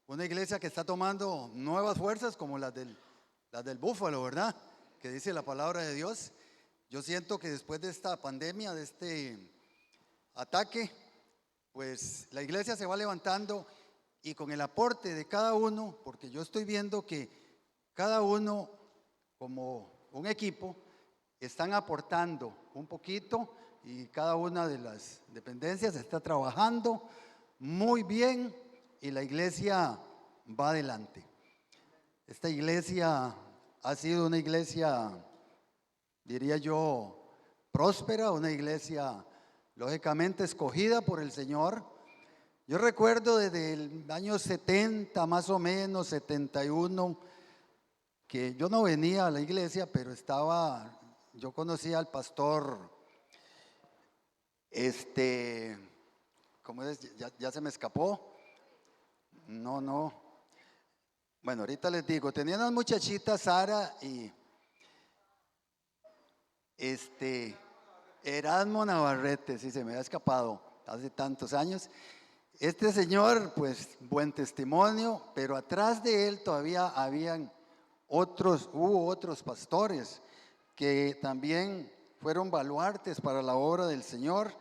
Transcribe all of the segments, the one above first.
Una iglesia que está tomando nuevas fuerzas como las del búfalo, ¿verdad? Que dice la palabra de Dios. Yo siento que después de esta pandemia, de este ataque, pues la iglesia se va levantando y con el aporte de cada uno, porque yo estoy viendo que cada uno como un equipo están aportando un poquito y cada una de las dependencias está trabajando muy bien y la iglesia va adelante. Esta iglesia ha sido una iglesia, diría yo, próspera, una iglesia lógicamente escogida por el Señor. Yo recuerdo desde el año 70, más o menos, 71, que yo no venía a la iglesia, pero yo conocía al pastor, ¿cómo es? Ya se me escapó. No. Bueno, ahorita les digo, tenía unas muchachitas, Sara y Erasmo Navarrete, sí, se me había escapado hace tantos años. Este señor, pues, buen testimonio, pero atrás de él todavía hubo otros pastores que también fueron baluartes para la obra del Señor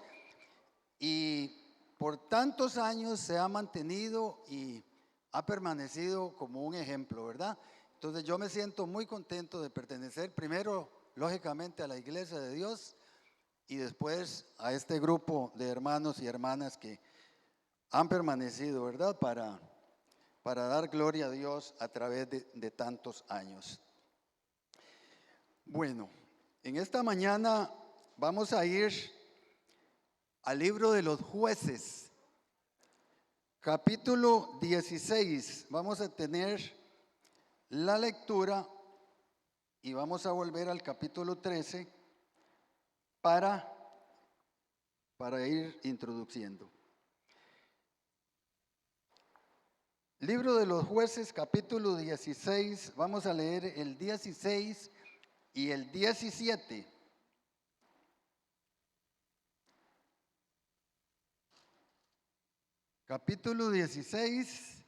y por tantos años se ha mantenido y ha permanecido como un ejemplo, ¿verdad? Entonces yo me siento muy contento de pertenecer primero, lógicamente, a la iglesia de Dios y después a este grupo de hermanos y hermanas que han permanecido, ¿verdad? Para dar gloria a Dios a través de tantos años. Bueno, en esta mañana vamos a ir al libro de los Jueces, capítulo 16. Vamos a tener la lectura y vamos a volver al capítulo 13 para ir introduciendo. Libro de los Jueces, capítulo 16, vamos a leer el 16 y el 17. Capítulo 16,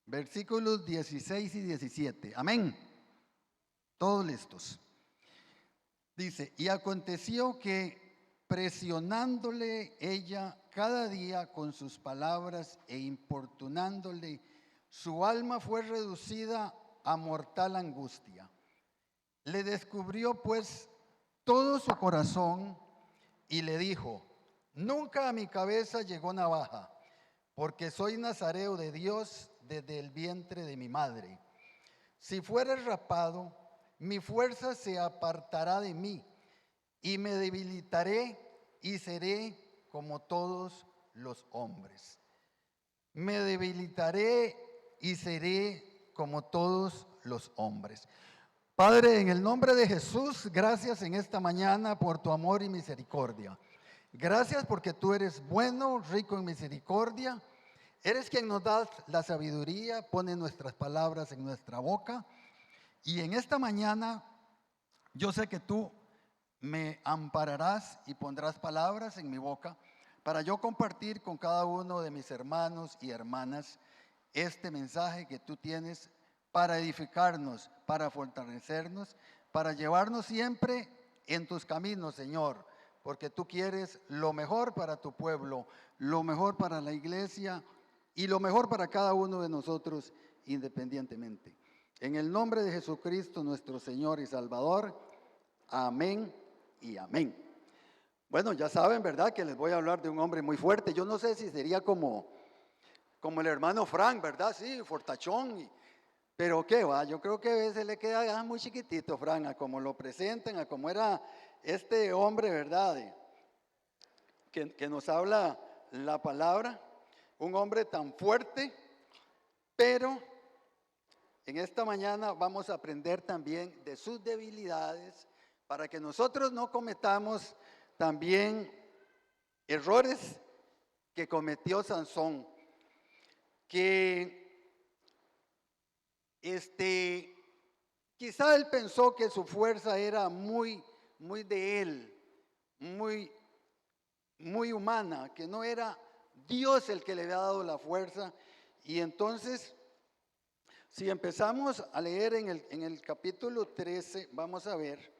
versículos 16 y 17. Amén. Todos listos. Dice, y aconteció que presionándole ella cada día con sus palabras e importunándole, su alma fue reducida a mortal angustia. Le descubrió pues todo su corazón y le dijo, nunca a mi cabeza llegó navaja, porque soy nazareo de Dios desde el vientre de mi madre. Si fueres rapado, mi fuerza se apartará de mí y me debilitaré y seré como todos los hombres. Me debilitaré y seré como todos los hombres. Padre, en el nombre de Jesús, gracias en esta mañana por tu amor y misericordia. Gracias porque tú eres bueno, rico en misericordia. Eres quien nos da la sabiduría, pone nuestras palabras en nuestra boca. Y en esta mañana yo sé que tú me ampararás y pondrás palabras en mi boca para yo compartir con cada uno de mis hermanos y hermanas este mensaje que tú tienes para edificarnos, para fortalecernos, para llevarnos siempre en tus caminos, Señor, porque tú quieres lo mejor para tu pueblo, lo mejor para la iglesia y lo mejor para cada uno de nosotros independientemente. En el nombre de Jesucristo, nuestro Señor y Salvador, amén y amén. Bueno, ya saben, ¿verdad? Que les voy a hablar de un hombre muy fuerte. Yo no sé si sería como el hermano Frank, ¿verdad? Sí, fortachón. Pero qué va, yo creo que a veces le queda muy chiquitito, Frank, a como lo presentan, a como era este hombre, ¿verdad? Que nos habla la palabra. Un hombre tan fuerte, pero en esta mañana vamos a aprender también de sus debilidades para que nosotros no cometamos también errores que cometió Sansón, que quizá él pensó que su fuerza era muy de él, muy humana, que no era Dios el que le había dado la fuerza Y entonces, si empezamos a leer en el capítulo 13, vamos a ver,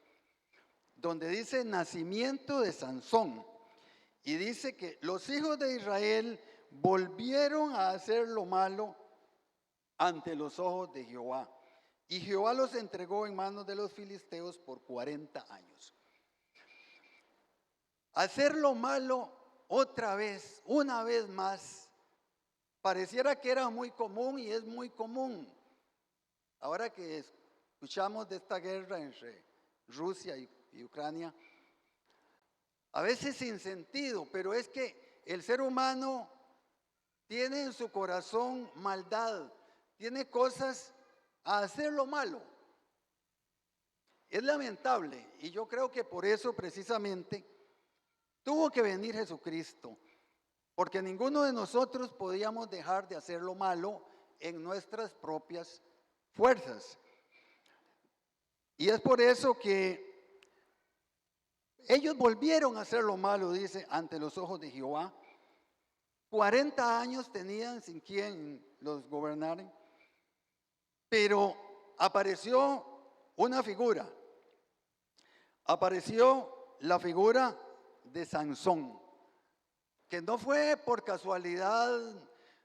donde dice nacimiento de Sansón. Y dice que los hijos de Israel volvieron a hacer lo malo ante los ojos de Jehová. Y Jehová los entregó en manos de los filisteos por 40 años. Hacer lo malo otra vez, una vez más, pareciera que era muy común y es muy común. Ahora que escuchamos de esta guerra entre Rusia y Ucrania, a veces sin sentido, pero es que el ser humano tiene en su corazón maldad, tiene cosas a hacer lo malo. Es lamentable y yo creo que por eso precisamente tuvo que venir Jesucristo, porque ninguno de nosotros podíamos dejar de hacer lo malo en nuestras propias fuerzas. Y es por eso que ellos volvieron a hacer lo malo, dice, ante los ojos de Jehová. 40 años tenían sin quien los gobernara, pero apareció una figura. Apareció la figura de Sansón, que no fue por casualidad,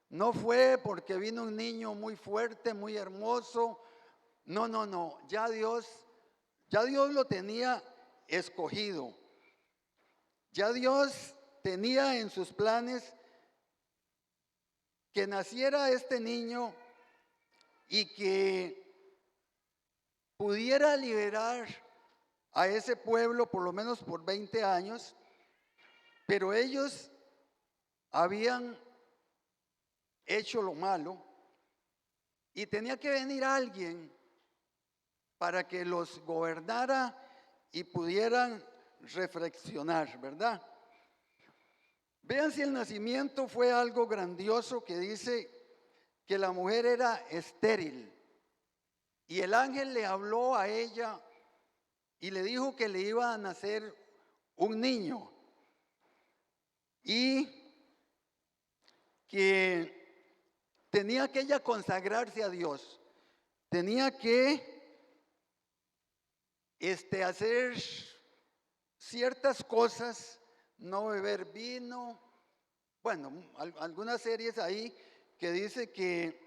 no fue porque vino un niño muy fuerte, muy hermoso. No, ya Dios lo tenía escogido. Ya Dios tenía en sus planes que naciera este niño y que pudiera liberar a ese pueblo por lo menos por 20 años, pero ellos habían hecho lo malo y tenía que venir alguien para que los gobernara y pudieran reflexionar, ¿verdad? Vean si el nacimiento fue algo grandioso, que dice que la mujer era estéril y el ángel le habló a ella y le dijo que le iba a nacer un niño y que tenía que ella consagrarse a Dios, tenía que hacer ciertas cosas, no beber vino, bueno, algunas series ahí que dice que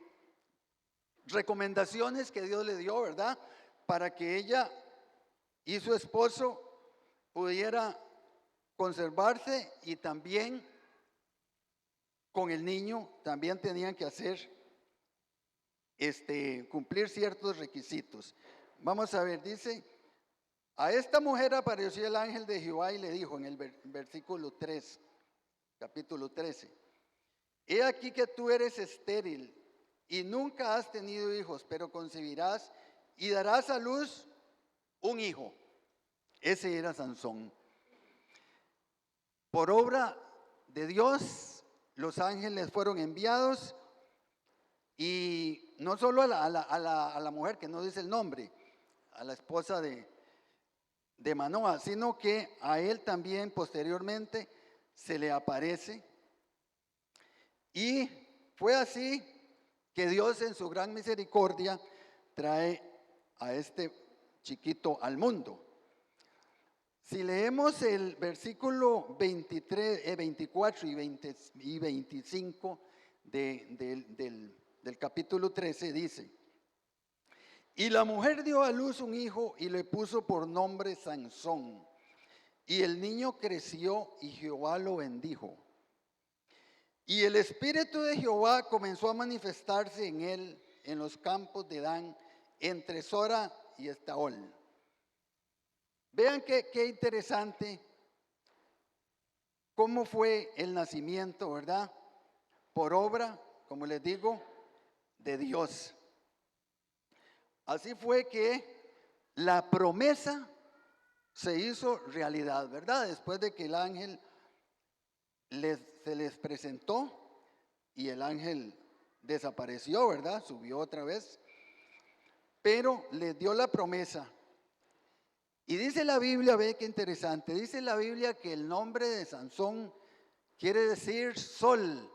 recomendaciones que Dios le dio, ¿verdad? Para que ella y su esposo pudiera conservarse, y también con el niño también tenían que hacer cumplir ciertos requisitos. Vamos a ver, dice: a esta mujer apareció el ángel de Jehová y le dijo en el versículo 3, capítulo 13: he aquí que tú eres estéril y nunca has tenido hijos, pero concebirás y darás a luz un hijo. Ese era Sansón. Por obra de Dios, los ángeles fueron enviados, y no solo a la mujer, que no dice el nombre, a la esposa de Manoa, sino que a él también posteriormente se le aparece. Y fue así que Dios en su gran misericordia trae a este chiquito al mundo. Si leemos el versículo 23, 24 y 25 del capítulo 13, dice: y la mujer dio a luz un hijo y le puso por nombre Sansón. Y el niño creció y Jehová lo bendijo. Y el espíritu de Jehová comenzó a manifestarse en él en los campos de Dan, entre Sora y Estaol. Vean qué interesante cómo fue el nacimiento, ¿verdad? Por obra, como les digo, de Dios. Así fue que la promesa se hizo realidad, ¿verdad? Después de que el ángel se les presentó y el ángel desapareció, ¿verdad? Subió otra vez, pero les dio la promesa. Y dice la Biblia, ve qué interesante, dice la Biblia que el nombre de Sansón quiere decir sol.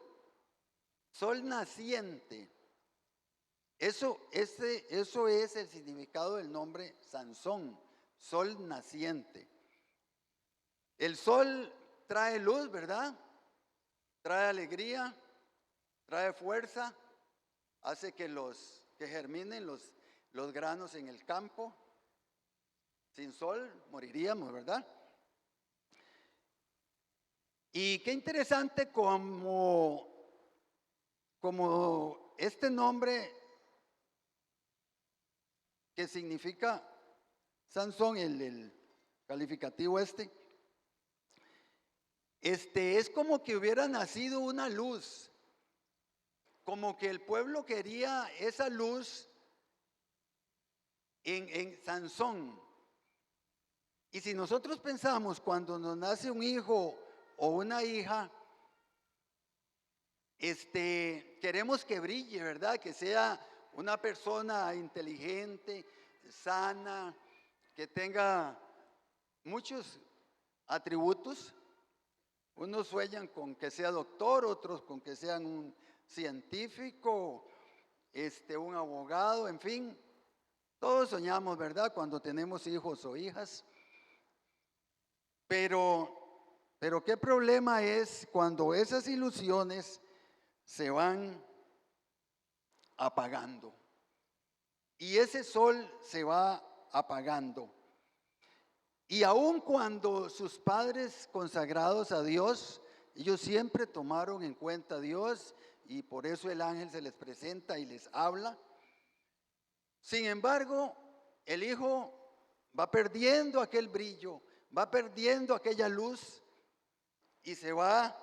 Sol naciente. Eso es el significado del nombre Sansón, sol naciente. El sol trae luz, ¿verdad? Trae alegría, trae fuerza, hace que germinen los granos en el campo. Sin sol moriríamos, ¿verdad? Y qué interesante como este nombre que significa Sansón, el calificativo es como que hubiera nacido una luz, como que el pueblo quería esa luz en Sansón. Y si nosotros pensamos cuando nos nace un hijo o una hija, queremos que brille, ¿verdad? Que sea una persona inteligente, sana, que tenga muchos atributos. Unos sueñan con que sea doctor, otros con que sean un científico, un abogado, en fin. Todos soñamos, ¿verdad? Cuando tenemos hijos o hijas. Pero qué problema es cuando esas ilusiones se van apagando. Y ese sol se va apagando. Y aun cuando sus padres consagrados a Dios, ellos siempre tomaron en cuenta a Dios y por eso el ángel se les presenta y les habla. Sin embargo, el hijo va perdiendo aquel brillo, va perdiendo aquella luz y se va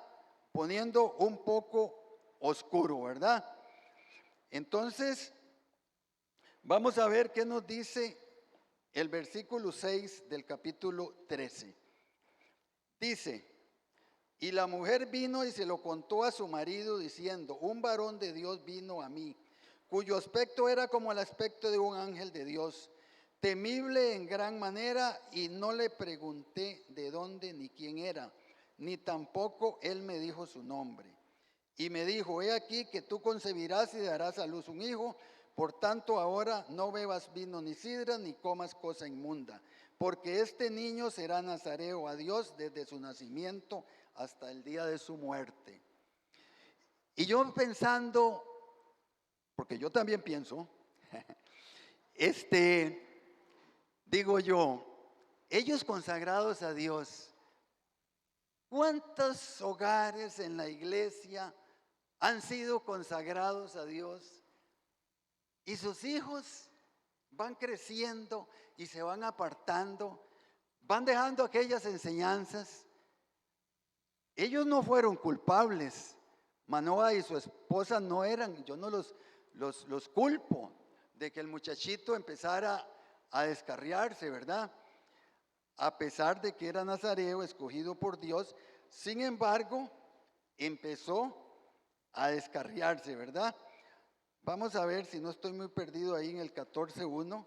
poniendo un poco oscuro, ¿verdad? Entonces, vamos a ver qué nos dice el versículo 6 del capítulo 13. Dice, y la mujer vino y se lo contó a su marido diciendo, un varón de Dios vino a mí, cuyo aspecto era como el aspecto de un ángel de Dios, temible en gran manera, y no le pregunté de dónde ni quién era, ni tampoco él me dijo su nombre. Y me dijo, he aquí que tú concebirás y darás a luz un hijo, por tanto ahora no bebas vino ni sidra, ni comas cosa inmunda, porque este niño será nazareo a Dios desde su nacimiento hasta el día de su muerte. Y yo pensando, porque yo también pienso, digo yo, ellos consagrados a Dios, ¿cuántos hogares en la iglesia han sido consagrados a Dios? Y sus hijos van creciendo y se van apartando, van dejando aquellas enseñanzas. Ellos no fueron culpables. Manoah y su esposa no eran, yo no los culpo de que el muchachito empezara a descarriarse, ¿verdad? A pesar de que era nazareo, escogido por Dios, sin embargo, empezó a descarriarse, ¿verdad? Vamos a ver si no estoy muy perdido ahí en el 14:1.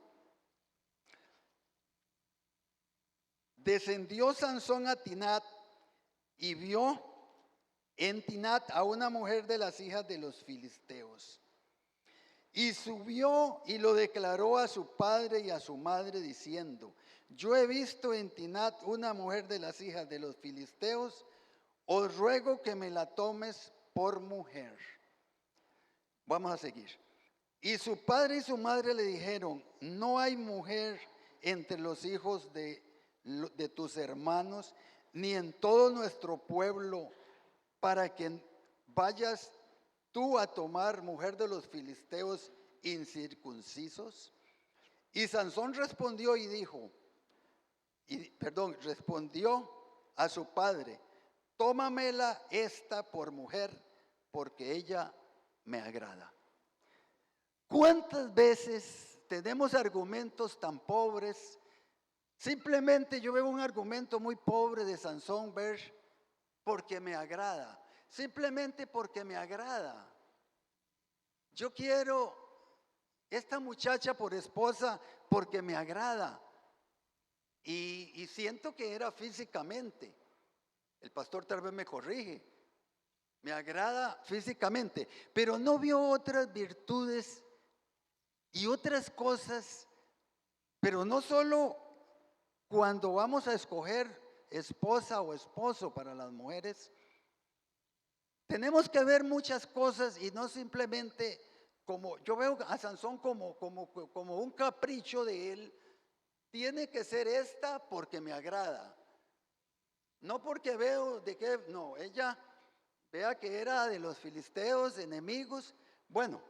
Descendió Sansón a Tinat y vio en Tinat a una mujer de las hijas de los filisteos. Y subió y lo declaró a su padre y a su madre diciendo, yo he visto en Tinat una mujer de las hijas de los filisteos, os ruego que me la tomes por mujer. Vamos a seguir. Y su padre y su madre le dijeron, no hay mujer entre los hijos de tus hermanos, ni en todo nuestro pueblo, para que vayas tú a tomar mujer de los filisteos incircuncisos. Y Sansón respondió y dijo, respondió a su padre, tómamela esta por mujer, porque ella me agrada. ¿Cuántas veces tenemos argumentos tan pobres? Simplemente yo veo un argumento muy pobre de Sansón, ver, porque me agrada. Simplemente porque me agrada. Yo quiero esta muchacha por esposa porque me agrada. Y siento que era físicamente. El pastor tal vez me corrige. me agrada físicamente, pero no vio otras virtudes y otras cosas, pero no solo cuando vamos a escoger esposa o esposo para las mujeres, tenemos que ver muchas cosas y no simplemente como, yo veo a Sansón como un capricho de él, tiene que ser esta porque me agrada, no porque veo de qué, no, ella vea que era de los filisteos, enemigos, bueno,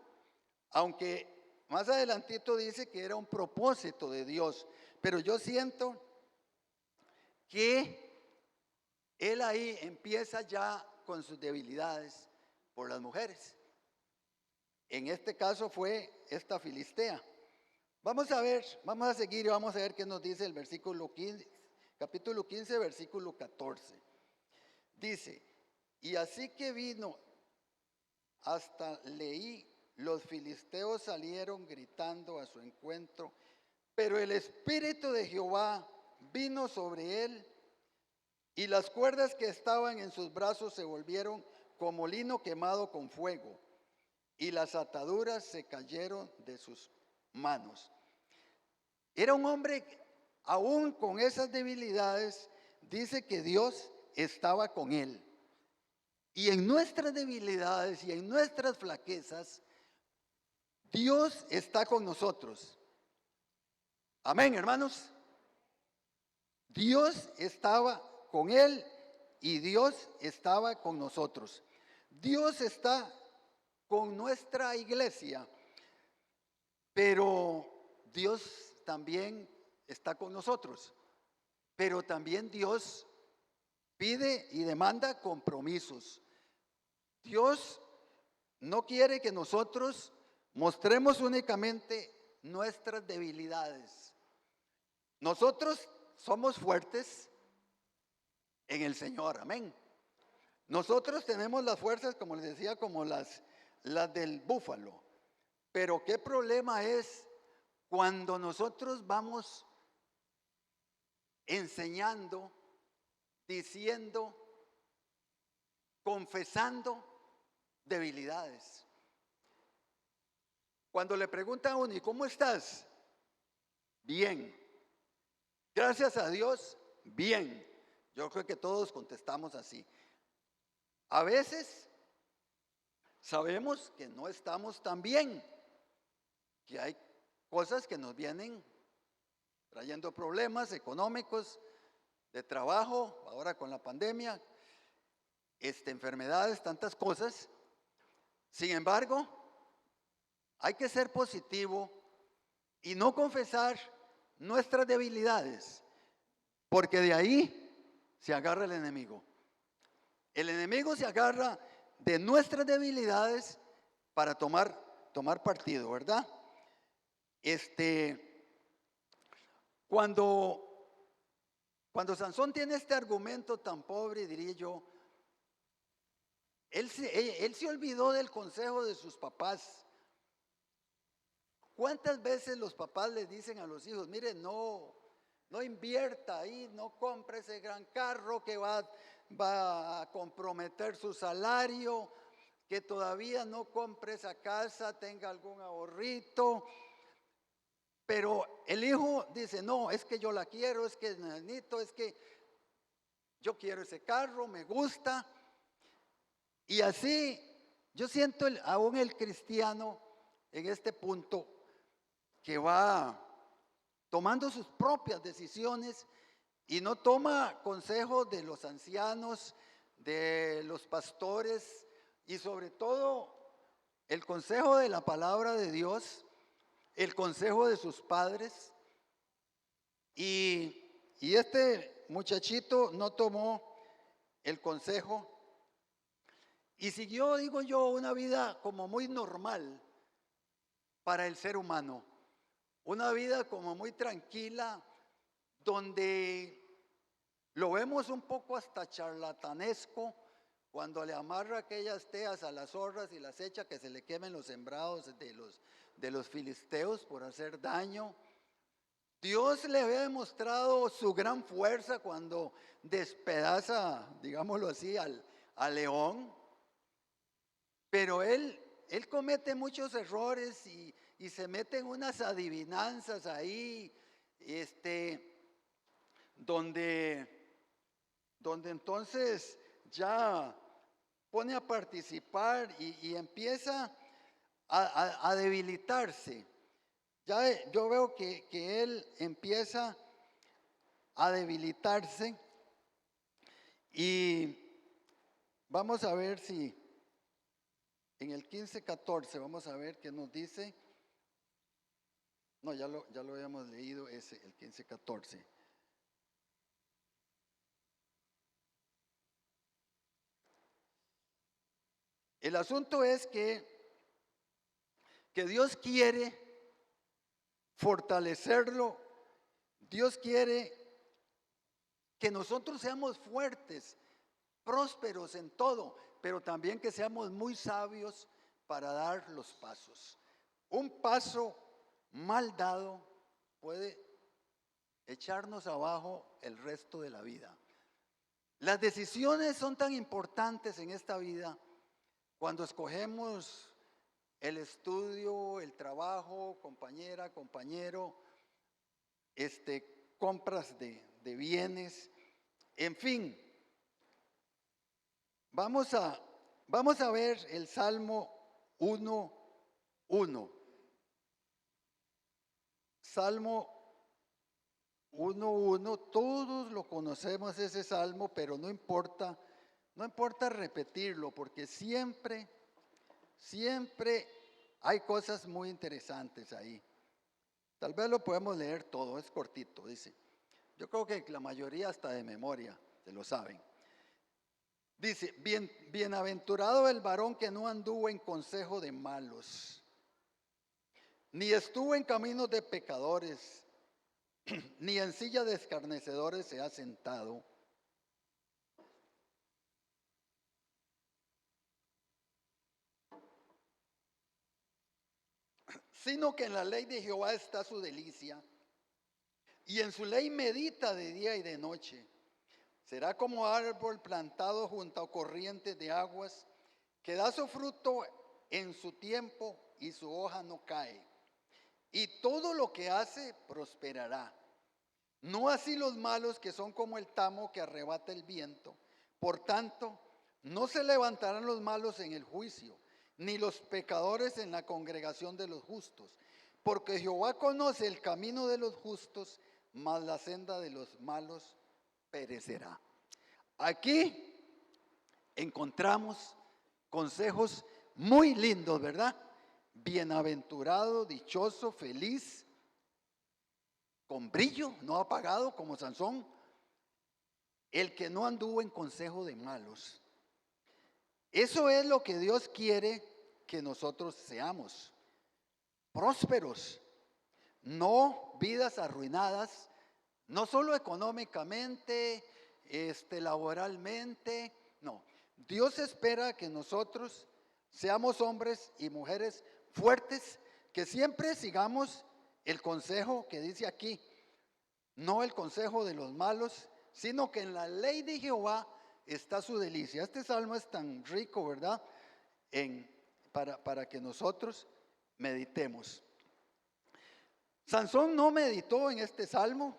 aunque más adelantito dice que era un propósito de Dios, pero yo siento que él ahí empieza ya con sus debilidades por las mujeres. En este caso fue esta filistea. Vamos a ver, vamos a seguir y vamos a ver qué nos dice el versículo 15, capítulo 15, versículo 14. Dice, y así que vino hasta Leí, los filisteos salieron gritando a su encuentro, pero el Espíritu de Jehová vino sobre él y las cuerdas que estaban en sus brazos se volvieron como lino quemado con fuego y las ataduras se cayeron de sus manos. Era un hombre, aún con esas debilidades, dice que Dios estaba con él. Y en nuestras debilidades y en nuestras flaquezas, Dios está con nosotros. Amén, hermanos. Dios estaba con él y Dios estaba con nosotros. Dios está con nuestra iglesia, pero Dios también está con nosotros. Pero también Dios pide y demanda compromisos. Dios no quiere que nosotros mostremos únicamente nuestras debilidades. Nosotros somos fuertes en el Señor, amén. Nosotros tenemos las fuerzas, como les decía, como las del búfalo. Pero qué problema es cuando nosotros vamos enseñando, diciendo, confesando debilidades. Cuando le preguntan a uno, ¿y cómo estás? Bien. Gracias a Dios, bien. Yo creo que todos contestamos así. A veces sabemos que no estamos tan bien, que hay cosas que nos vienen trayendo problemas económicos, de trabajo, ahora con la pandemia, enfermedades, tantas cosas. Sin embargo, hay que ser positivo y no confesar nuestras debilidades, porque de ahí se agarra el enemigo. El enemigo se agarra de nuestras debilidades para tomar partido, ¿verdad? Cuando Sansón tiene este argumento tan pobre, diría yo, él se olvidó del consejo de sus papás. ¿Cuántas veces los papás les dicen a los hijos, mire, no invierta ahí, no compre ese gran carro que va a comprometer su salario, que todavía no compre esa casa, tenga algún ahorrito? Pero el hijo dice, no, es que yo la quiero, es que necesito, es que yo quiero ese carro, me gusta. Y así yo siento aún el cristiano en este punto que va tomando sus propias decisiones y no toma consejos de los ancianos, de los pastores y sobre todo el consejo de la palabra de Dios, el consejo de sus padres. Y este muchachito no tomó el consejo y siguió, digo yo, una vida como muy normal para el ser humano. Una vida como muy tranquila, donde lo vemos un poco hasta charlatanesco, cuando le amarra aquellas teas a las zorras y las echa que se le quemen los sembrados de los filisteos por hacer daño. Dios le había demostrado su gran fuerza cuando despedaza, digámoslo así, al león. Pero él comete muchos errores y se mete en unas adivinanzas ahí, donde, donde entonces ya pone a participar y empieza a debilitarse. Ya yo veo que él empieza a debilitarse y vamos a ver si en el 15:14, vamos a ver qué nos dice. No, ya lo habíamos leído ese, el 15:14. El asunto es que Dios quiere fortalecerlo, Dios quiere que nosotros seamos fuertes, prósperos en todo, pero también que seamos muy sabios para dar los pasos. Un paso mal dado puede echarnos abajo el resto de la vida. Las decisiones son tan importantes en esta vida cuando escogemos el estudio, el trabajo, compañera, compañero, compras de bienes, en fin. Vamos a ver el Salmo 1:1. Salmo 1:1, todos lo conocemos ese salmo, pero no importa repetirlo, porque siempre hay cosas muy interesantes ahí. Tal vez lo podemos leer todo, es cortito, dice. Yo creo que la mayoría hasta de memoria se lo saben. Dice, bienaventurado el varón que no anduvo en consejo de malos, ni estuvo en caminos de pecadores, ni en silla de escarnecedores se ha sentado. Sino que en la ley de Jehová está su delicia, y en su ley medita de día y de noche. Será como árbol plantado junto a corrientes de aguas, que da su fruto en su tiempo y su hoja no cae. Y todo lo que hace prosperará. No así los malos, que son como el tamo que arrebata el viento. Por tanto, no se levantarán los malos en el juicio, ni los pecadores en la congregación de los justos. Porque Jehová conoce el camino de los justos, mas la senda de los malos perecerá. Aquí encontramos consejos muy lindos, ¿verdad? Bienaventurado, dichoso, feliz, con brillo, no apagado como Sansón, el que no anduvo en consejo de malos. Eso es lo que Dios quiere que nosotros seamos, prósperos, no vidas arruinadas, no solo económicamente, laboralmente, no. Dios espera que nosotros seamos hombres y mujeres fuertes, que siempre sigamos el consejo que dice aquí, no el consejo de los malos, sino que en la ley de Jehová está su delicia. Este salmo es tan rico, ¿verdad? Para que nosotros meditemos. Sansón no meditó en este salmo,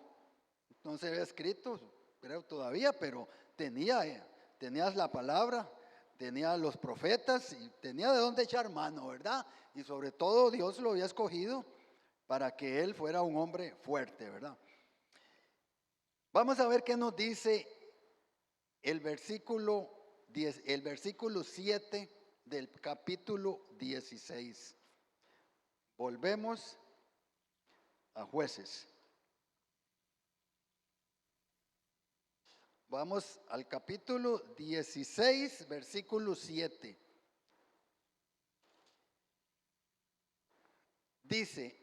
no se había escrito, creo todavía, pero tenías la palabra, tenía los profetas y tenía de dónde echar mano, ¿verdad? Y sobre todo Dios lo había escogido para que él fuera un hombre fuerte, ¿verdad? Vamos a ver qué nos dice el versículo 7 del capítulo 16. Volvemos a Jueces. Vamos al capítulo 16, versículo 7. Dice,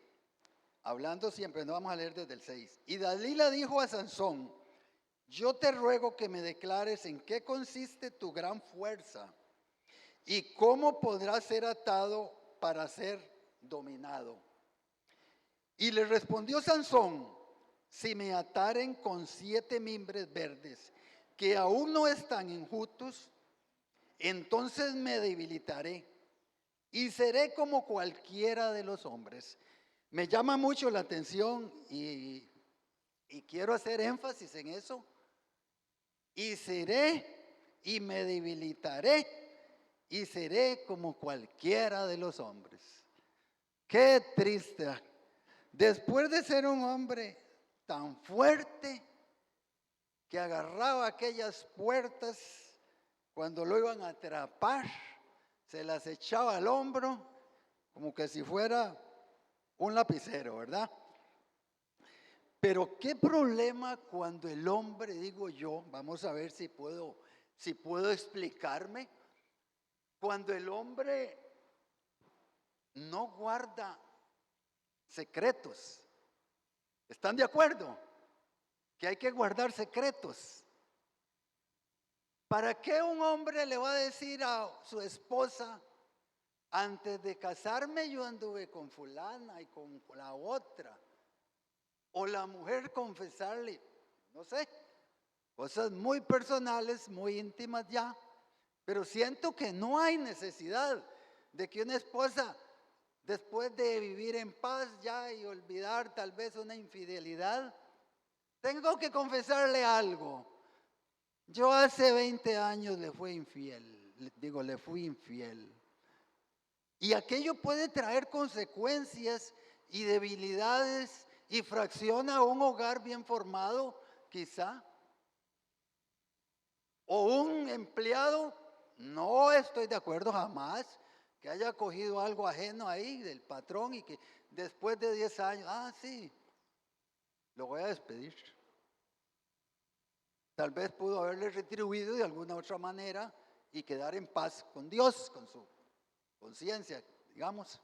hablando siempre, no vamos a leer desde el 6. Y Dalila dijo a Sansón, yo te ruego que me declares en qué consiste tu gran fuerza y cómo podrás ser atado para ser dominado. Y le respondió Sansón, si me ataren con 7 mimbres verdes que aún no están enjutos, entonces me debilitaré y seré como cualquiera de los hombres. Me llama mucho la atención y quiero hacer énfasis en eso. Y seré y me debilitaré y seré como cualquiera de los hombres. Qué triste. Después de ser un hombre tan fuerte que agarraba aquellas puertas cuando lo iban a atrapar, se las echaba al hombro como que si fuera un lapicero, ¿verdad? Pero qué problema cuando el hombre, digo yo, vamos a ver si puedo explicarme, cuando el hombre no guarda secretos. ¿Están de acuerdo? Que hay que guardar secretos. ¿Para qué un hombre le va a decir a su esposa, antes de casarme yo anduve con fulana y con la otra? O la mujer confesarle, no sé, cosas muy personales, muy íntimas ya, pero siento que no hay necesidad de que una esposa, después de vivir en paz ya y olvidar tal vez una infidelidad, tengo que confesarle algo. Yo hace 20 años le fui infiel, le fui infiel. Y aquello puede traer consecuencias y debilidades y fracciona un hogar bien formado, quizá. O un empleado, no estoy de acuerdo jamás que haya cogido algo ajeno ahí del patrón y que después de 10 años, sí, lo voy a despedir. Tal vez pudo haberle retribuido de alguna otra manera y quedar en paz con Dios, con su conciencia, digamos.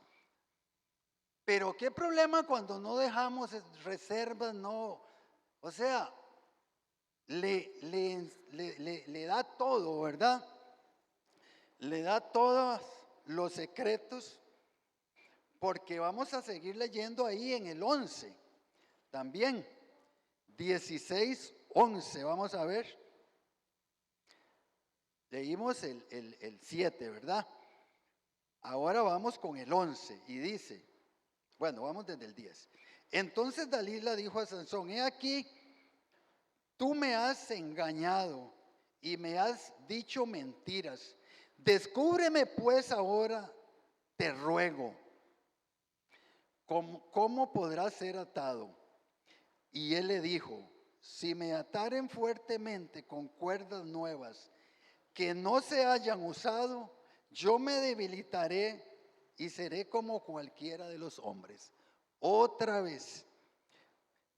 Pero qué problema cuando no dejamos reservas, no, o sea, le da todo, ¿verdad? Le da todos los secretos, porque vamos a seguir leyendo ahí en el 11, también, 16, 11, vamos a ver. Leímos el 7, ¿verdad? Ahora vamos con el 11 y dice, bueno, vamos desde el 10. Entonces Dalila dijo a Sansón, he aquí, tú me has engañado y me has dicho mentiras. Descúbreme pues ahora, te ruego, ¿cómo podrá ser atado? Y él le dijo, si me ataren fuertemente con cuerdas nuevas que no se hayan usado, yo me debilitaré y seré como cualquiera de los hombres. Otra vez,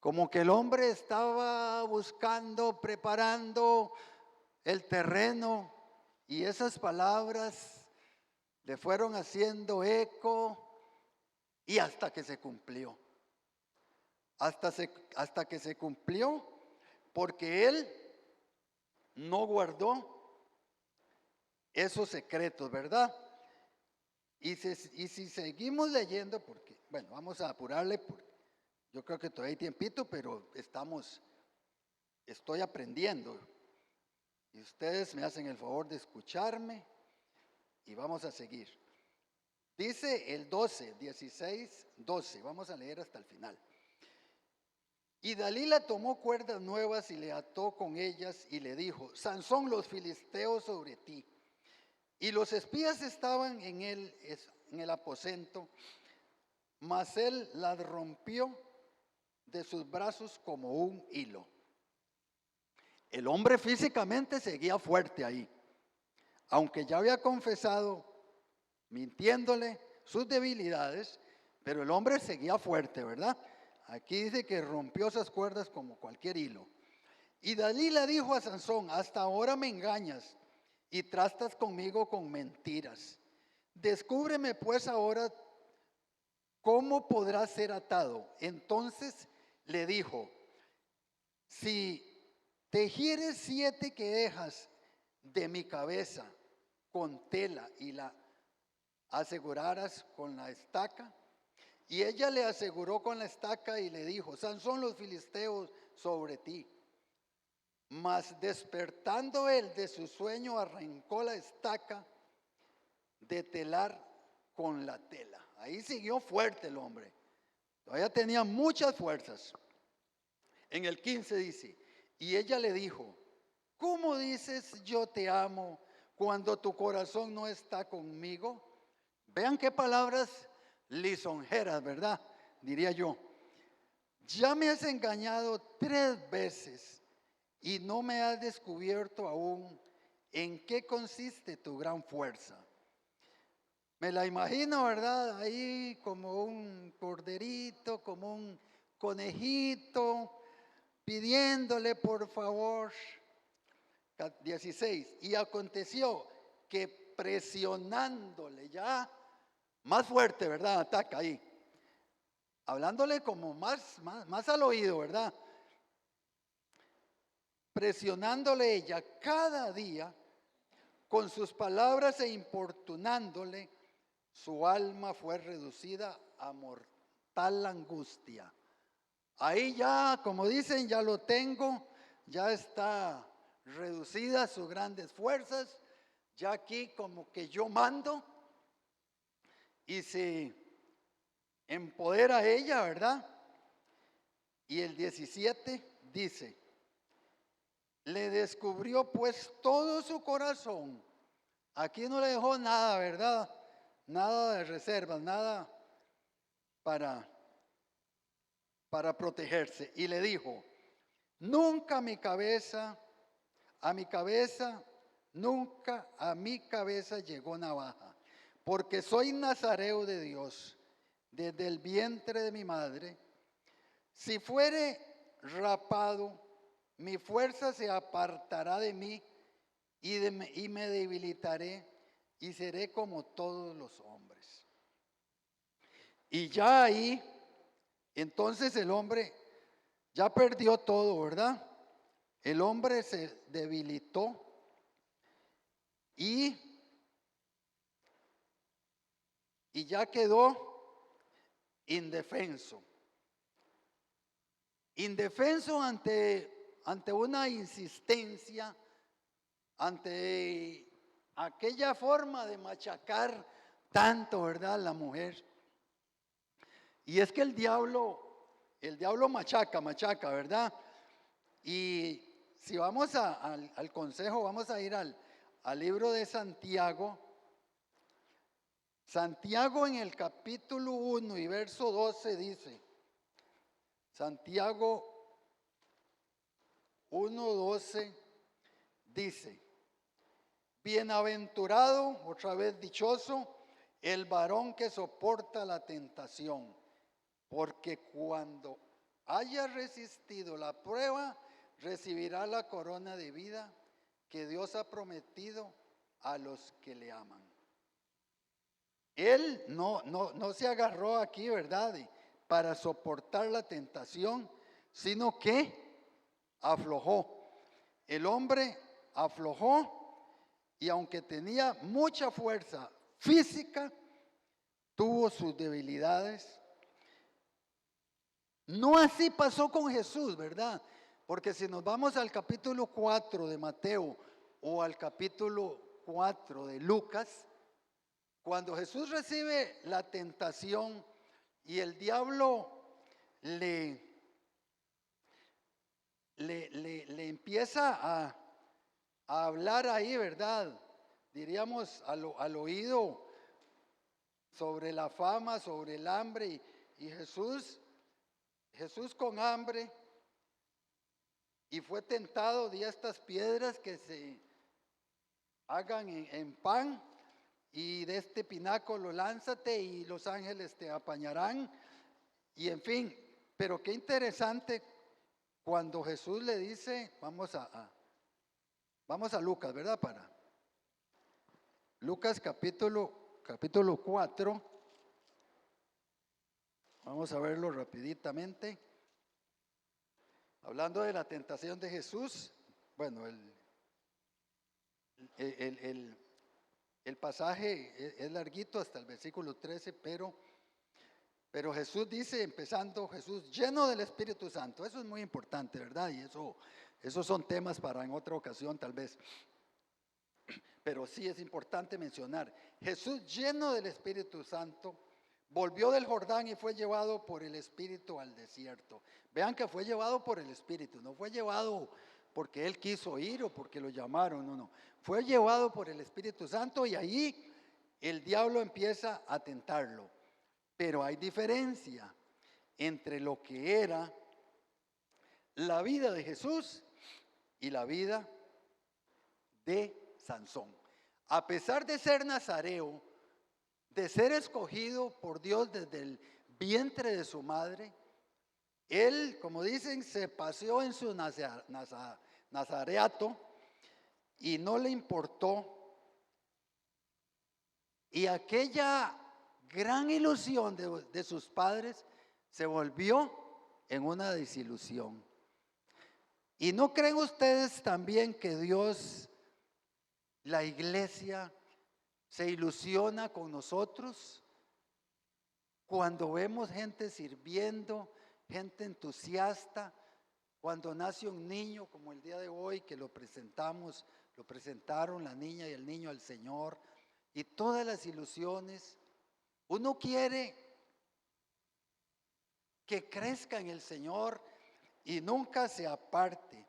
como que el hombre estaba buscando, preparando el terreno y esas palabras le fueron haciendo eco y hasta que se cumplió. Hasta que se cumplió, porque él no guardó esos secretos, ¿verdad? Y si seguimos leyendo, porque, bueno, vamos a apurarle, porque yo creo que todavía hay tiempito, pero estoy aprendiendo. Y ustedes me hacen el favor de escucharme y vamos a seguir. Dice el 12, 16, 12, vamos a leer hasta el final. Y Dalila tomó cuerdas nuevas y le ató con ellas y le dijo, Sansón, los filisteos sobre ti. Y los espías estaban en el aposento, mas él las rompió de sus brazos como un hilo. El hombre físicamente seguía fuerte ahí, aunque ya había confesado, mintiéndole, sus debilidades, pero el hombre seguía fuerte, ¿verdad? Aquí dice que rompió esas cuerdas como cualquier hilo. Y Dalila dijo a Sansón, hasta ahora me engañas y trastas conmigo con mentiras. Descúbreme pues ahora cómo podrá ser atado. Entonces le dijo, si tejieres 7 quejas de mi cabeza con tela y la aseguraras con la estaca. Y ella le aseguró con la estaca y le dijo, Sansón, los filisteos sobre ti. Mas despertando él de su sueño, arrancó la estaca de telar con la tela. Ahí siguió fuerte el hombre. Todavía tenía muchas fuerzas. En el 15 dice, y ella le dijo, ¿cómo dices yo te amo cuando tu corazón no está conmigo? Vean qué palabras lisonjeras, ¿verdad? Diría yo. Ya me has engañado 3 veces y no me has descubierto aún en qué consiste tu gran fuerza. Me la imagino, ¿verdad? Ahí como un corderito, como un conejito, pidiéndole por favor. 16. Y aconteció que presionándole ya, más fuerte, ¿verdad? Ataca ahí. Hablándole como más al oído, ¿verdad? Presionándole ella cada día con sus palabras e importunándole, su alma fue reducida a mortal angustia. Ahí ya, como dicen, ya lo tengo, ya está reducida sus grandes fuerzas, ya aquí como que yo mando y se empodera ella, ¿verdad? Y el 17 dice, le descubrió pues todo su corazón. Aquí no le dejó nada, ¿verdad? Nada de reservas, nada para protegerse. Y le dijo, nunca a mi cabeza, nunca a mi cabeza llegó navaja, porque soy nazareo de Dios, desde el vientre de mi madre. Si fuere rapado, mi fuerza se apartará de mí y me debilitaré y seré como todos los hombres. Y ya ahí, entonces el hombre ya perdió todo, ¿verdad? El hombre se debilitó y ya quedó indefenso. Indefenso ante una insistencia, ante aquella forma de machacar tanto, ¿verdad? La mujer. Y es que el diablo machaca, ¿verdad? Y si vamos al consejo, vamos a ir al libro de Santiago. Santiago en el capítulo 1 y verso 12 dice, Santiago 1:12 dice, bienaventurado, otra vez dichoso, el varón que soporta la tentación, porque cuando haya resistido la prueba, recibirá la corona de vida que Dios ha prometido a los que le aman. Él no se agarró aquí, ¿verdad? Para soportar la tentación, sino que aflojó. El hombre aflojó y aunque tenía mucha fuerza física, tuvo sus debilidades. No así pasó con Jesús, ¿verdad? Porque si nos vamos al capítulo 4 de Mateo o al capítulo 4 de Lucas, cuando Jesús recibe la tentación y el diablo le empieza a hablar ahí, ¿verdad? Diríamos al oído sobre la fama, sobre el hambre y Jesús con hambre y fue tentado de estas piedras que se hagan en pan y de este pináculo lánzate y los ángeles te apañarán y en fin, pero qué interesante cuando Jesús le dice, vamos a Lucas, ¿verdad? Para Lucas capítulo 4, vamos a verlo rapiditamente. Hablando de la tentación de Jesús, bueno, el pasaje es larguito hasta el versículo 13, pero Jesús dice, empezando Jesús, lleno del Espíritu Santo. Eso es muy importante, ¿verdad? Y esos son temas para en otra ocasión tal vez. Pero sí es importante mencionar, Jesús, lleno del Espíritu Santo, volvió del Jordán y fue llevado por el Espíritu al desierto. Vean que fue llevado por el Espíritu, no fue llevado porque él quiso ir o porque lo llamaron, no. Fue llevado por el Espíritu Santo y ahí el diablo empieza a tentarlo. Pero hay diferencia entre lo que era la vida de Jesús y la vida de Sansón. A pesar de ser nazareo, de ser escogido por Dios desde el vientre de su madre, él, como dicen, se paseó en su nazareato y no le importó. Y aquella gran ilusión de sus padres se volvió en una desilusión. ¿Y no creen ustedes también que Dios, la iglesia, se ilusiona con nosotros cuando vemos gente sirviendo, gente entusiasta, cuando nace un niño como el día de hoy que lo presentaron la niña y el niño al Señor y todas las ilusiones? Uno quiere que crezca en el Señor y nunca se aparte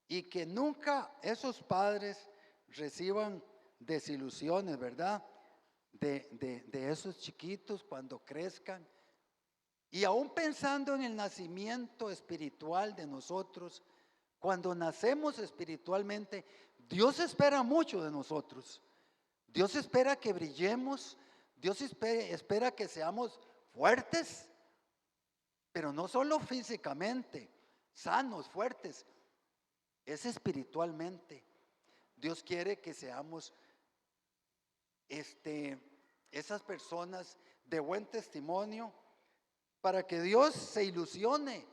y que nunca esos padres reciban desilusiones, ¿verdad? De esos chiquitos cuando crezcan. Y aún pensando en el nacimiento espiritual de nosotros, cuando nacemos espiritualmente, Dios espera mucho de nosotros. Dios espera que brillemos, Dios espera que seamos fuertes, pero no solo físicamente, sanos, fuertes, es espiritualmente. Dios quiere que seamos esas personas de buen testimonio para que Dios se ilusione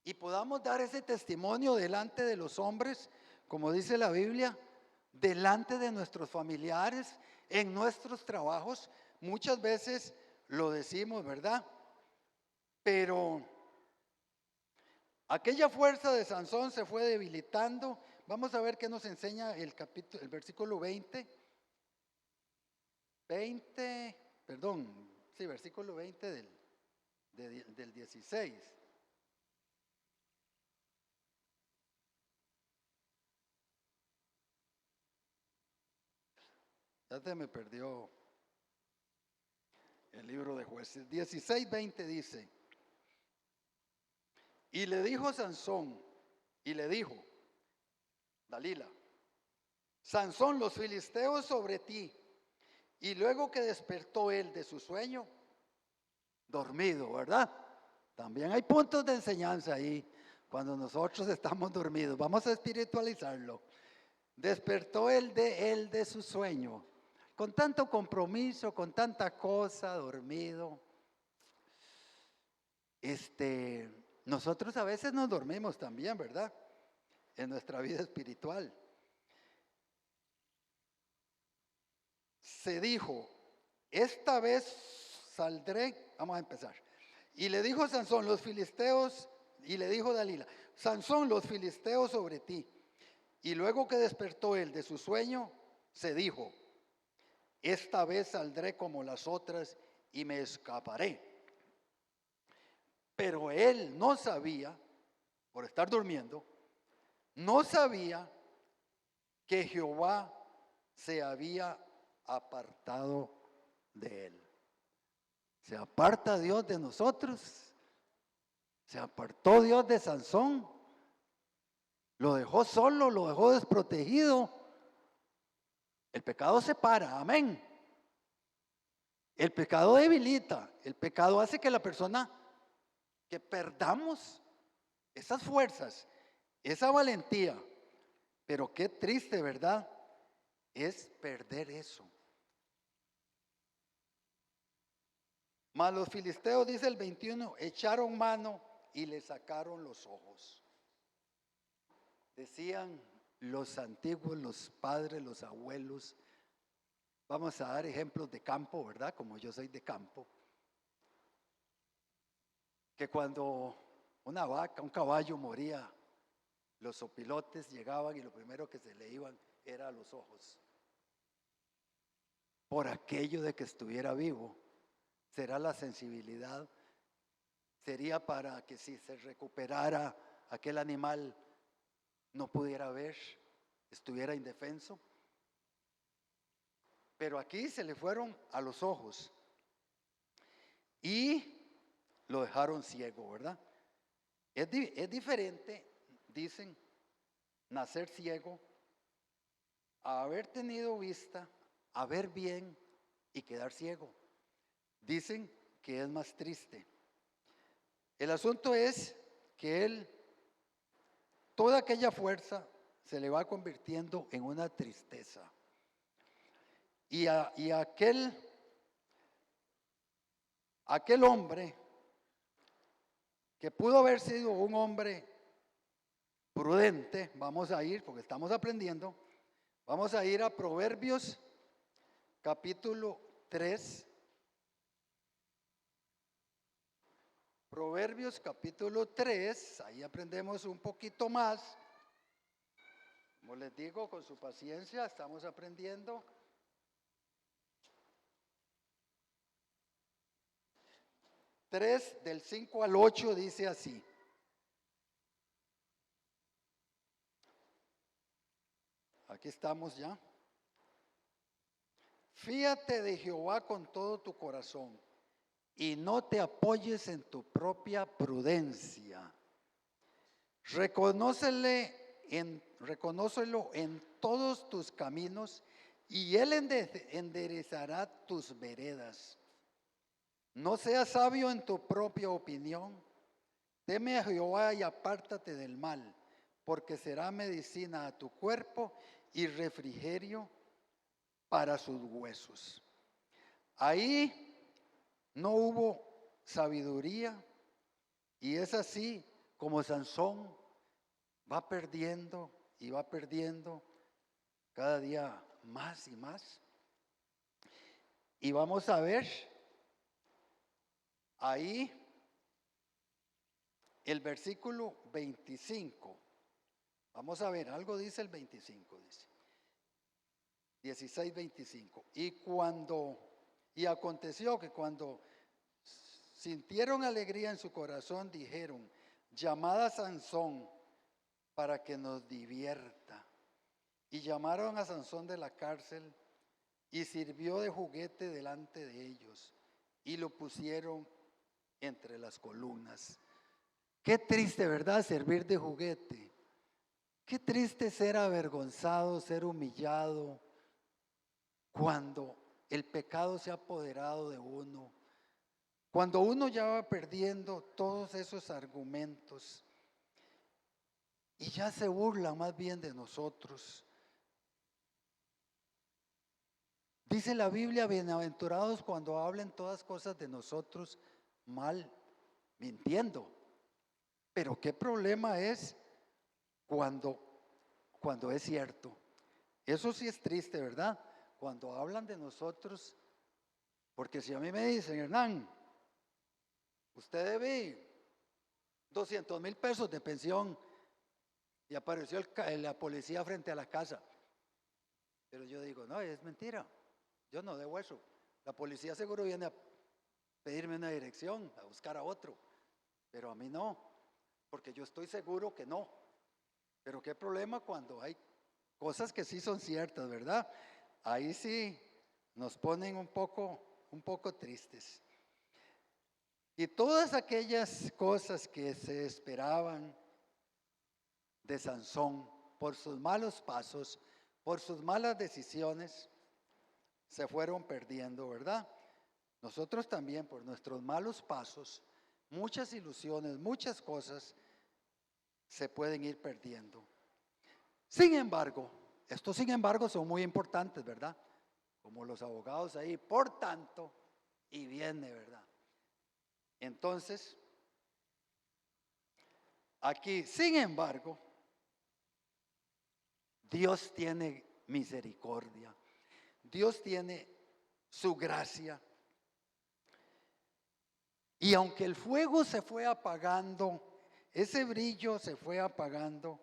y podamos dar ese testimonio delante de los hombres, como dice la Biblia, delante de nuestros familiares, en nuestros trabajos. Muchas veces lo decimos, ¿verdad? Pero aquella fuerza de Sansón se fue debilitando. Vamos a ver qué nos enseña el versículo 20. Versículo 20 del 16. Ya se me perdió el libro de Jueces. 16:20 dice: y le dijo Sansón, y le dijo Dalila: Sansón, los filisteos sobre ti. Y luego que despertó él de su sueño, dormido, ¿verdad? También hay puntos de enseñanza ahí cuando nosotros estamos dormidos. Vamos a espiritualizarlo. Despertó él de su sueño, con tanto compromiso, con tanta cosa, dormido. Nosotros a veces nos dormimos también, ¿verdad? En nuestra vida espiritual. Se dijo: esta vez saldré. Vamos a empezar. Y le dijo Sansón, los filisteos, y le dijo Dalila: Sansón, los filisteos sobre ti. Y luego que despertó él de su sueño, se dijo: esta vez saldré como las otras y me escaparé. Pero él no sabía, por estar durmiendo, no sabía que Jehová se había apartado de él. Se aparta Dios de nosotros. Se apartó Dios de Sansón. Lo dejó solo, lo dejó desprotegido. El pecado separa, amén. El pecado debilita. El pecado hace que la persona, que perdamos esas fuerzas, esa valentía. Pero qué triste, ¿verdad? Es perder eso. Mas los filisteos, dice el 21, echaron mano y le sacaron los ojos. Decían los antiguos, los padres, los abuelos. Vamos a dar ejemplos de campo, ¿verdad? Como yo soy de campo. Que cuando una vaca, un caballo moría, los opilotes llegaban y lo primero que se le iban era a los ojos. por aquello de que estuviera vivo. Será la sensibilidad, sería para que si se recuperara aquel animal no pudiera ver, estuviera indefenso. Pero aquí se le fueron a los ojos y lo dejaron ciego, ¿verdad? Es diferente, dicen, nacer ciego a haber tenido vista, a ver bien y quedar ciego. Dicen que es más triste. El asunto es que él, toda aquella fuerza se le va convirtiendo en una tristeza. Y aquel hombre que pudo haber sido un hombre prudente, vamos a ir, porque estamos aprendiendo, vamos a ir a Proverbios capítulo 3. Proverbios capítulo 3, ahí aprendemos un poquito más. Como les digo, con su paciencia estamos aprendiendo. Tres del 5 al 8 dice así. Aquí estamos ya. Fíate de Jehová con todo tu corazón y no te apoyes en tu propia prudencia. Reconócelo en todos tus caminos y Él enderezará tus veredas. No seas sabio en tu propia opinión. Teme a Jehová y apártate del mal, porque será medicina a tu cuerpo y refrigerio para sus huesos. Ahí no hubo sabiduría y es así como Sansón va perdiendo y va perdiendo cada día más y más. Y vamos a ver ahí el versículo 25. Vamos a ver, algo dice el 25, dice. 16, 25. Y aconteció que cuando sintieron alegría en su corazón, dijeron, llamad a Sansón para que nos divierta. Y llamaron a Sansón de la cárcel y sirvió de juguete delante de ellos y lo pusieron entre las columnas. Qué triste, ¿verdad? Servir de juguete. Qué triste ser avergonzado, ser humillado, cuando el pecado se ha apoderado de uno, cuando uno ya va perdiendo todos esos argumentos y ya se burla más bien de nosotros. Dice la Biblia, bienaventurados cuando hablen todas cosas de nosotros mal, mintiendo. Pero qué problema es cuando es cierto. Eso sí es triste, ¿verdad? Cuando hablan de nosotros, porque si a mí me dicen, Hernán, usted debe 200,000 pesos de pensión y apareció la policía frente a la casa. Pero yo digo, no, es mentira, yo no debo eso. La policía seguro viene a pedirme una dirección, a buscar a otro, pero a mí no, porque yo estoy seguro que no. Pero qué problema cuando hay cosas que sí son ciertas, ¿verdad? Ahí sí nos ponen un poco tristes. Y todas aquellas cosas que se esperaban de Sansón por sus malos pasos, por sus malas decisiones, se fueron perdiendo, ¿verdad? Nosotros también por nuestros malos pasos, muchas ilusiones, muchas cosas se pueden ir perdiendo. Sin embargo, estos sin embargo son muy importantes, ¿verdad? Como los abogados ahí, por tanto, y viene, ¿verdad? Entonces, aquí, sin embargo, Dios tiene misericordia, Dios tiene su gracia. Y aunque el fuego se fue apagando, ese brillo se fue apagando,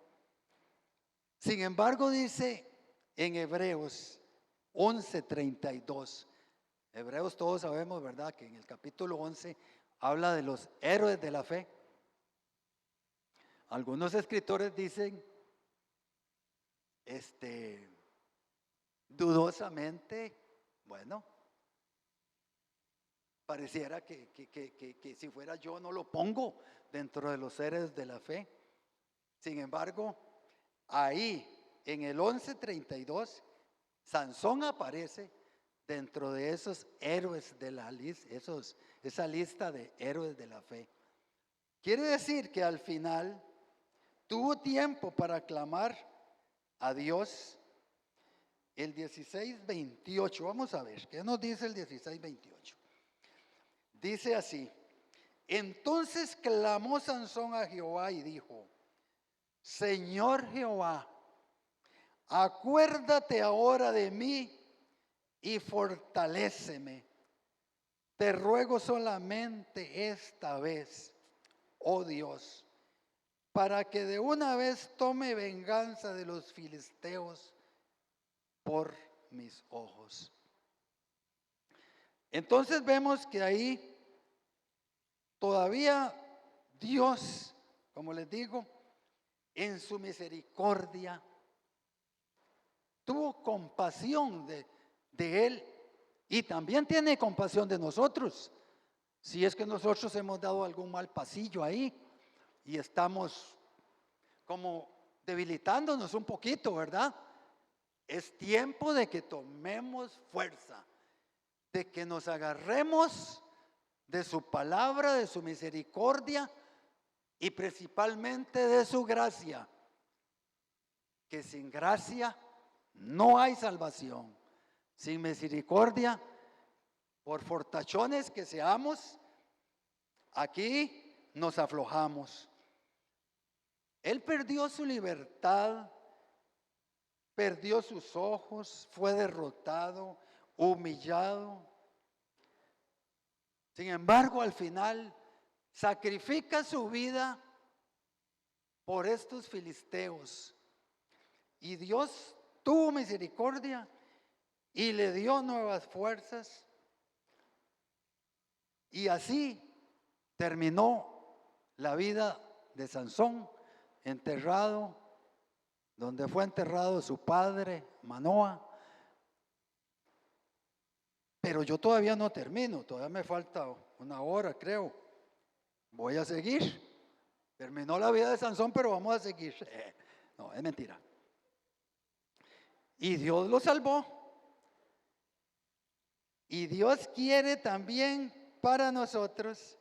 sin embargo dice en Hebreos 11:32. Hebreos todos sabemos, ¿verdad?, que en el capítulo 11 habla de los héroes de la fe. Algunos escritores dicen, dudosamente, bueno, pareciera que si fuera yo no lo pongo dentro de los héroes de la fe. Sin embargo, ahí en el 11:32, Sansón aparece dentro de esos héroes de la lista, esa lista de héroes de la fe. Quiere decir que al final tuvo tiempo para clamar a Dios. El 16:28, vamos a ver, ¿qué nos dice el 16:28? Dice así: entonces clamó Sansón a Jehová y dijo: Señor Jehová, acuérdate ahora de mí y fortaléceme. Te ruego solamente esta vez, oh Dios, para que de una vez tome venganza de los filisteos por mis ojos. Entonces vemos que ahí todavía Dios, como les digo, en su misericordia tuvo compasión de él, y también tiene compasión de nosotros. Si es que nosotros hemos dado algún mal pasillo ahí y estamos como debilitándonos un poquito, ¿verdad? Es tiempo de que tomemos fuerza, de que nos agarremos de su palabra, de su misericordia y principalmente de su gracia, que sin gracia no hay salvación. Sin misericordia, por fortachones que seamos, aquí nos aflojamos. Él perdió su libertad, perdió sus ojos, fue derrotado, humillado. Sin embargo, al final sacrifica su vida por estos filisteos. Y Dios tuvo misericordia y le dio nuevas fuerzas. Y así terminó la vida de Sansón, enterrado donde fue enterrado su padre, Manoa. Pero yo todavía no termino, todavía me falta una hora, creo. Voy a seguir. Terminó la vida de Sansón, pero vamos a seguir. No, es mentira. Y Dios lo salvó. Y Dios quiere también para nosotros,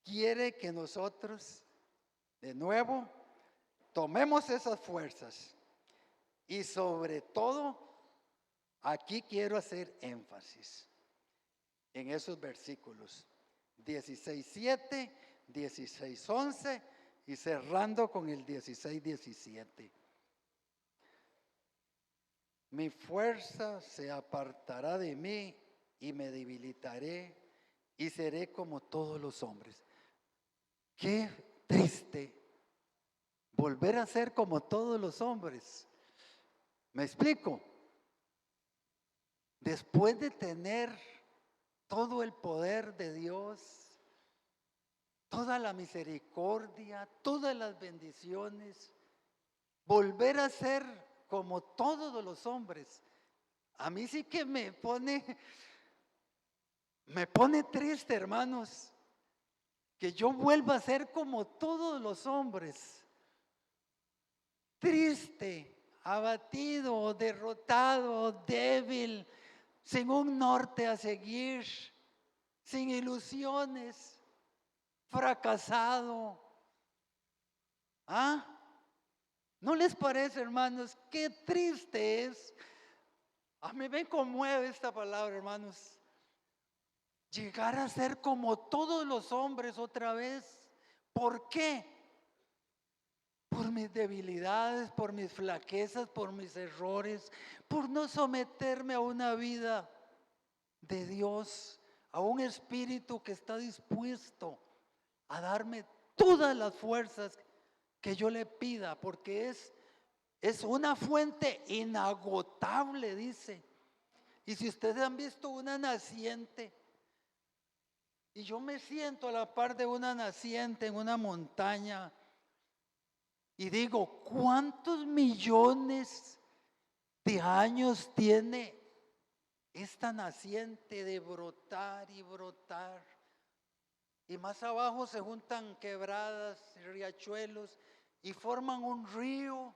quiere que nosotros de nuevo tomemos esas fuerzas. Y sobre todo, aquí quiero hacer énfasis en esos versículos 16:7, 16:11 y cerrando con el 16:17. Mi fuerza se apartará de mí y me debilitaré y seré como todos los hombres. Qué triste volver a ser como todos los hombres. ¿Me explico? Después de tener todo el poder de Dios, toda la misericordia, todas las bendiciones, volver a ser como todos los hombres, a mí sí que me pone triste, hermanos, que yo vuelva a ser como todos los hombres. Triste, abatido, derrotado, débil, sin un norte a seguir, sin ilusiones, fracasado. ¿Ah? ¿No les parece, hermanos, qué triste es? A mí me conmueve esta palabra, hermanos. Llegar a ser como todos los hombres otra vez. ¿Por qué? Por mis debilidades, por mis flaquezas, por mis errores, por no someterme a una vida de Dios, a un espíritu que está dispuesto a darme todas las fuerzas que yo le pida, porque es Es una fuente inagotable, dice. Y si ustedes han visto una naciente, y yo me siento a la par de una naciente en una montaña, y digo, ¿cuántos millones de años tiene esta naciente de brotar y brotar? Y más abajo se juntan quebradas, riachuelos, y forman un río.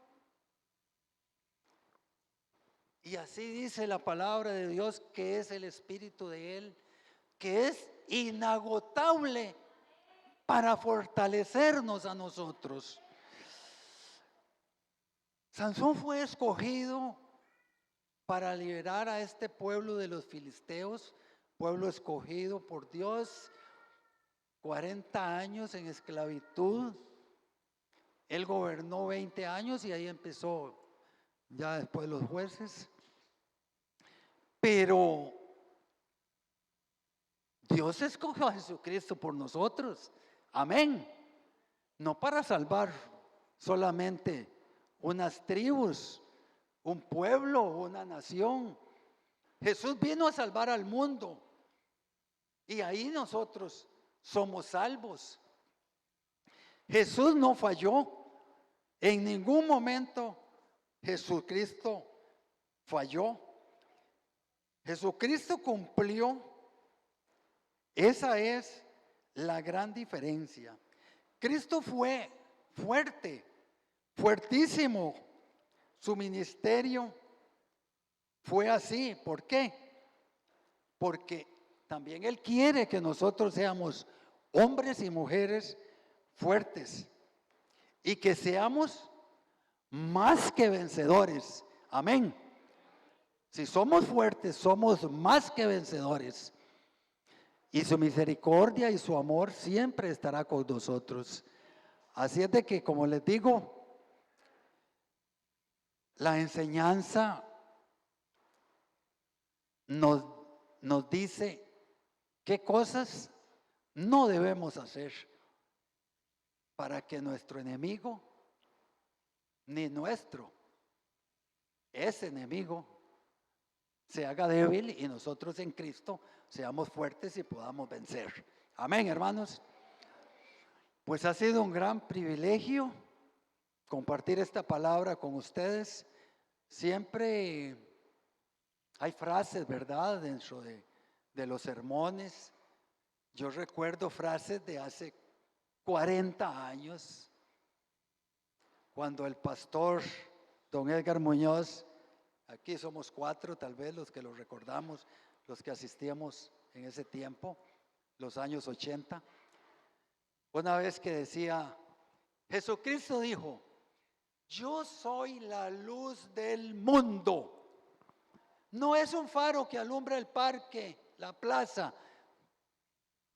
Y así dice la palabra de Dios, que es el Espíritu de Él, que es inagotable para fortalecernos a nosotros. Sansón fue escogido para liberar a este pueblo de los filisteos, pueblo escogido por Dios, 40 años en esclavitud. Él gobernó 20 años y ahí empezó ya después los jueces. Pero Dios escogió a Jesucristo por nosotros. Amén. No para salvar solamente unas tribus, un pueblo, una nación. Jesús vino a salvar al mundo. Y ahí nosotros somos salvos. Jesús no falló. En ningún momento Jesucristo falló. Jesucristo cumplió. Esa es la gran diferencia. Cristo fue fuerte, fuertísimo. Su ministerio fue así. ¿Por qué? Porque también Él quiere que nosotros seamos hombres y mujeres fuertes y que seamos más que vencedores. Amén. Si somos fuertes, somos más que vencedores. Y su misericordia y su amor siempre estará con nosotros. Así es de que, como les digo, la enseñanza nos dice qué cosas no debemos hacer para que nuestro enemigo, ni ese enemigo, se haga débil y nosotros en Cristo seamos fuertes y podamos vencer. Amén, hermanos. Pues ha sido un gran privilegio compartir esta palabra con ustedes. Siempre hay frases, ¿verdad?, dentro de los sermones. Yo recuerdo frases de hace 40 años, cuando el pastor don Edgar Muñoz, aquí somos 4 tal vez los que lo recordamos, los que asistíamos en ese tiempo, los años 80, una vez que decía, Jesucristo dijo, yo soy la luz del mundo. No es un faro que alumbra el parque, la plaza.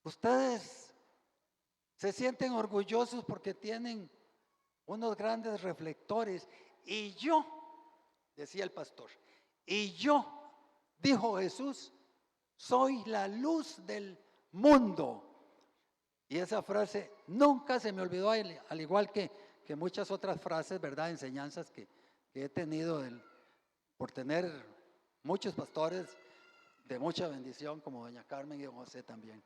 Ustedes se sienten orgullosos porque tienen unos grandes reflectores. Y yo, decía el pastor, y yo, dijo Jesús, soy la luz del mundo. Y esa frase nunca se me olvidó, al igual que muchas otras frases, ¿verdad? Enseñanzas que he tenido por tener muchos pastores de mucha bendición, como doña Carmen y don José también.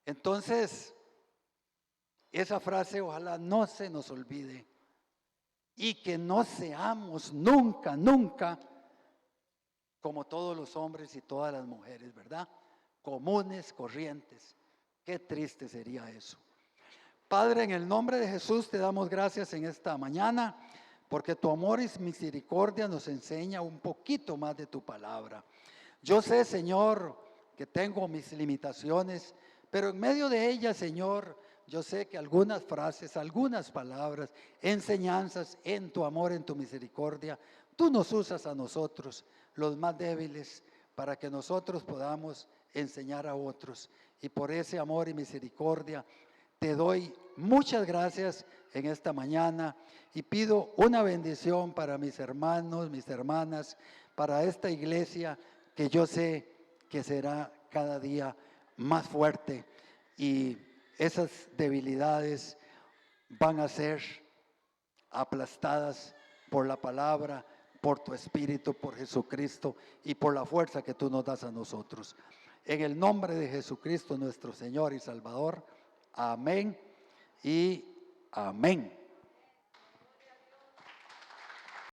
Entonces, esa frase ojalá no se nos olvide y que no seamos nunca, nunca como todos los hombres y todas las mujeres, ¿verdad? Comunes, corrientes. Qué triste sería eso. Padre, en el nombre de Jesús te damos gracias en esta mañana, porque tu amor y misericordia nos enseña un poquito más de tu palabra. Yo sé, Señor, que tengo mis limitaciones, pero en medio de ellas, Señor, yo sé que algunas frases, algunas palabras, enseñanzas en tu amor, en tu misericordia, tú nos usas a nosotros, los más débiles, para que nosotros podamos enseñar a otros. Y por ese amor y misericordia te doy muchas gracias en esta mañana y pido una bendición para mis hermanos, mis hermanas, para esta iglesia que yo sé que será cada día más fuerte y esas debilidades van a ser aplastadas por la palabra, por tu Espíritu, por Jesucristo y por la fuerza que tú nos das a nosotros. En el nombre de Jesucristo, nuestro Señor y Salvador. Amén y amén.